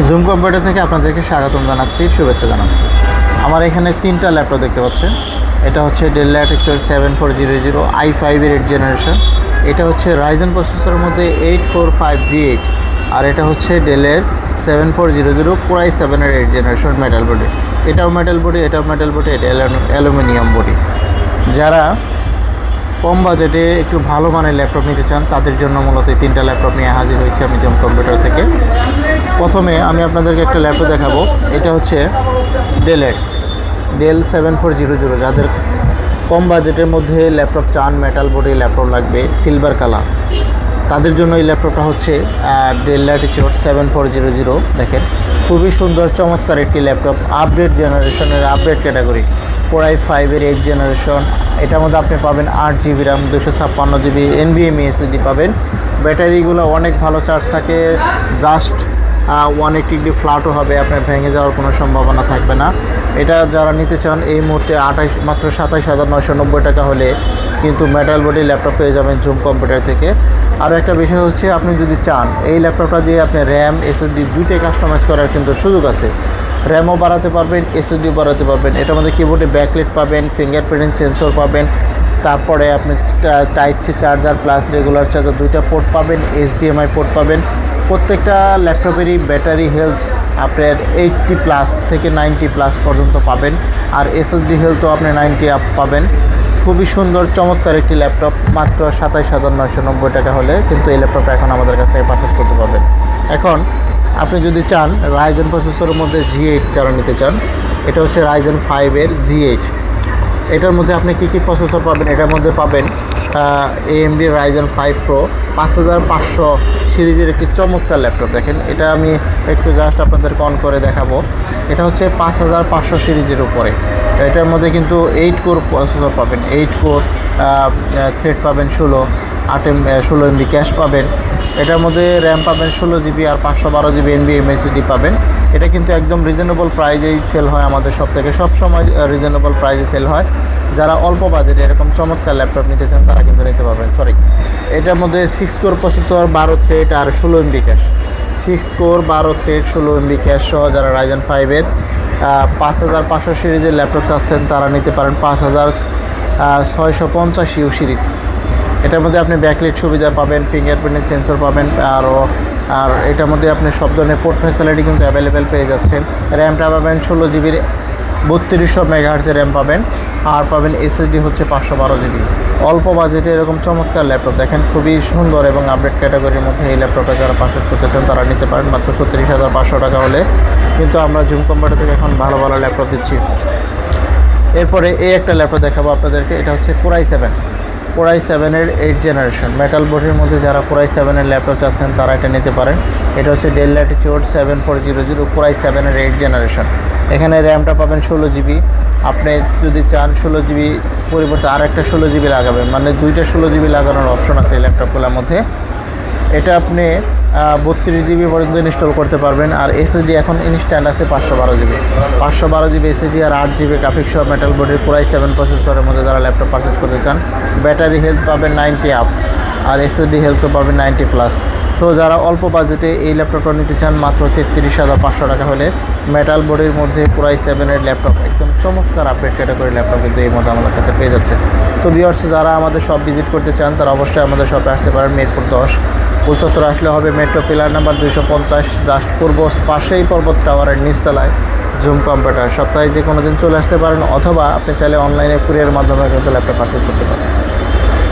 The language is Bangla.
জুম কম্পিউটার থেকে আপনাদেরকে স্বাগতম জানাচ্ছি, শুভেচ্ছা জানাচ্ছি। আমার এখানে 3টা ল্যাপটপ দেখতে পাচ্ছেন। এটা হচ্ছে ডেল ল্যাটিটিউড 7400 i5 এর 8 জেনারেশন। এটা হচ্ছে রাইজেন প্রসেসরের মধ্যে 845G8, আর এটা হচ্ছে ডেলের 7400 Core i7 এর 8 জেনারেশন মেটাল বডি। এটাও মেটাল বডি, এটাও মেটাল বডি, এটা অ্যালুমিনিয়াম বডি। যারা কম বাজেটে একটু ভালো মানের ল্যাপটপ নিতে চান তাদের জন্য মূলত এই 3টা ল্যাপটপ নিয়ে হাজির হয়েছি আমি জুম কম্পিউটার থেকে। প্রথমে আমি আপনাদেরকে একটা ল্যাপটপ দেখাবো। এটা হচ্ছে ডেল 7400। যাদের কম বাজেটের মধ্যে ল্যাপটপ চান, মেটাল বডি ল্যাপটপ লাগবে, সিলভার কালার, তাদের জন্য এই ল্যাপটপটা হচ্ছে ডেল ল্যাটিটিউড 7400। দেখেন, খুবই সুন্দর চমৎকার একটি ল্যাপটপ, আপডেট জেনারেশনের, আপডেট ক্যাটাগরি, Core i5 এর 8 জেনারেশন। এটার মধ্যে আপনি পাবেন 8GB RAM, 256GB NVMe SSD পাবেন। ব্যাটারিগুলো অনেক ভালো চার্জ থাকে, জাস্ট 180 ফ্ল্যাটও হবে, আপনার ভেঙে যাওয়ার কোনো সম্ভাবনা থাকবে না। এটা যারা নিতে চান এই মুহূর্তে মাত্র 27,990 টাকা হলে কিন্তু মেটাল বডি ল্যাপটপ পেয়ে যাবেন জুম কম্পিউটার থেকে। আরও একটা বিষয় হচ্ছে, আপনি যদি চান এই ল্যাপটপটা দিয়ে আপনি র্যাম SSD দুইটাই কাস্টমাইজ করার কিন্তু সুযোগ আছে। র্যামও বাড়াতে পারবেন, SSDও বাড়াতে পারবেন। এটার মধ্যে কিবোর্ডে ব্যাকলাইট পাবেন, ফিঙ্গারপ্রিন্ট সেন্সর পাবেন, তারপরে আপনি type C charger plus regular charger দুইটা পোর্ট পাবেন, HDMI পোর্ট পাবেন। প্রত্যেকটা ল্যাপটপেরই ব্যাটারি হেলথ আপনার 80+ থেকে 90+ পর্যন্ত পাবেন, আর SSD হেলথও আপনি 90 আপ পাবেন। খুবই সুন্দর চমৎকার একটি ল্যাপটপ, মাত্র 27,990 টাকা হলে কিন্তু এই ল্যাপটপটা এখন আমাদের কাছ থেকে পারচেস করতে পারবেন। এখন আপনি যদি চান রাইজেন প্রসেসরের মধ্যে G8 যারা নিতে চান, এটা হচ্ছে রাইজেন 5 এর G8। এটার মধ্যে আপনি কী প্রসেসর পাবেন? এটার মধ্যে পাবেন AMD রাইজেন 5 Pro 5500 সিরিজের একটি চমৎকার ল্যাপটপ। দেখেন, এটা আমি একটু জাস্ট আপনাদেরকে অন করে দেখাবো। এটা হচ্ছে 5500 সিরিজের উপরে। এটার মধ্যে কিন্তু 8 কোর প্রসেসর পাবেন, 8 কোর থ্রেড পাবেন 16 MB ক্যাশ পাবেন। এটার মধ্যে র্যাম পাবেন 16GB আর 512GB NVMe SSD পাবেন। এটা কিন্তু একদম রিজনেবল প্রাইজেই সেল হয় আমাদের সব থেকে, সবসময় রিজনেবল প্রাইজে সেল হয়। যারা অল্প বাজেটে এরকম চমৎকার ল্যাপটপ নিতে চান তারা কিন্তু নিতে পারবেন। এটার মধ্যে 6 কোর প্রসেসর, 12 থ্রেড আর 16 MB cash. 6 core 12 thread 16 MB cash সহ যারা রাইজেন 5 এর 5500 সিরিজের ল্যাপটপ চাচ্ছেন তারা নিতে পারেন 5650U সিরিজ। এটার মধ্যে আপনি ব্যাকলাইট সুবিধা পাবেন, ফিঙ্গারপ্রিন্ট সেন্সর পাবেন, আর এটার মধ্যে আপনি সব ধরনের পোর্ট ফ্যাসিলিটি কিন্তু অ্যাভেলেবেল পেয়ে যাচ্ছেন। র্যামটা পাবেন 16GB 3200 MHz র্যাম পাবেন, আর পাবেন SSD হচ্ছে 512GB। অল্প বাজেটে এরকম চমৎকার ল্যাপটপ দেখেন, খুবই সুন্দর এবং আপডেট ক্যাটাগরির মধ্যে এই ল্যাপটপটা যারা পারচেস করতে চান তারা নিতে পারেন মাত্র 36,500 টাকা হলে। কিন্তু আমরা জুম কম্পিউটার থেকে এখন ভালো ভালো ল্যাপটপ দিচ্ছি। এরপরে এই একটা ল্যাপটপ দেখাবো আপনাদেরকে। এটা হচ্ছে Core i7 এর 8 জেনারেশন মেটাল বডির মধ্যে যারা Core i7 এর ল্যাপটপ চাচ্ছেন তারা এটা নিতে পারেন। এটা হচ্ছে ডেল ল্যাটিটিউড 7400 Core i7 এর 8 জেনারেশন। এখানে র্যামটা পাবেন 16GB। আপনি যদি চান 16GB পরিবর্তে আরেকটা 16GB লাগাবেন, মানে দুইটা 16GB লাগানোর অপশন আছে এই ল্যাপটপগুলোর মধ্যে। এটা আপনি 32GB পর্যন্ত ইনস্টল করতে পারবেন। আর SSD এখন ইনস্ট্যান্ট আছে 512GB SSD আর 8GB গ্রাফিক্স সহ মেটাল বডির Core i7 প্রসেসরের মধ্যে যারা ল্যাপটপ পারচেস করতে চান, ব্যাটারি হেলথ পাবেন 90 আপ আর SSD হেলথও পাবেন 90+। সো যারা অল্প বাজেটে এই ল্যাপটপটা নিতে চান মাত্র 33,500 টাকা হলে মেটাল বডির মধ্যে Core i7 এর ল্যাপটপ, একদম চমৎকার আপডেট ক্যাটাগরি ল্যাপটপ কিন্তু এই মধ্যে আমাদের কাছে পেয়ে যাচ্ছে। তো ভিউয়ার্স, যারা আমাদের শপ ভিজিট করতে চান তারা অবশ্যই আমাদের শপে আসতে পারেন। মিরপুর 10 ফুলচত্বর আসলে হবে মেট্রো পিলার নাম্বার 250, জাস্ট পূর্ব পাশেই পর্বত টাওয়ারের নিচতলায় জুম কম্পিউটার। সপ্তাহে যে কোনো দিন চলে আসতে পারেন, অথবা আপনি চাইলে অনলাইনে কুরিয়ারের মাধ্যমে কিন্তু ল্যাপটপ পারচেস করতে পারেন।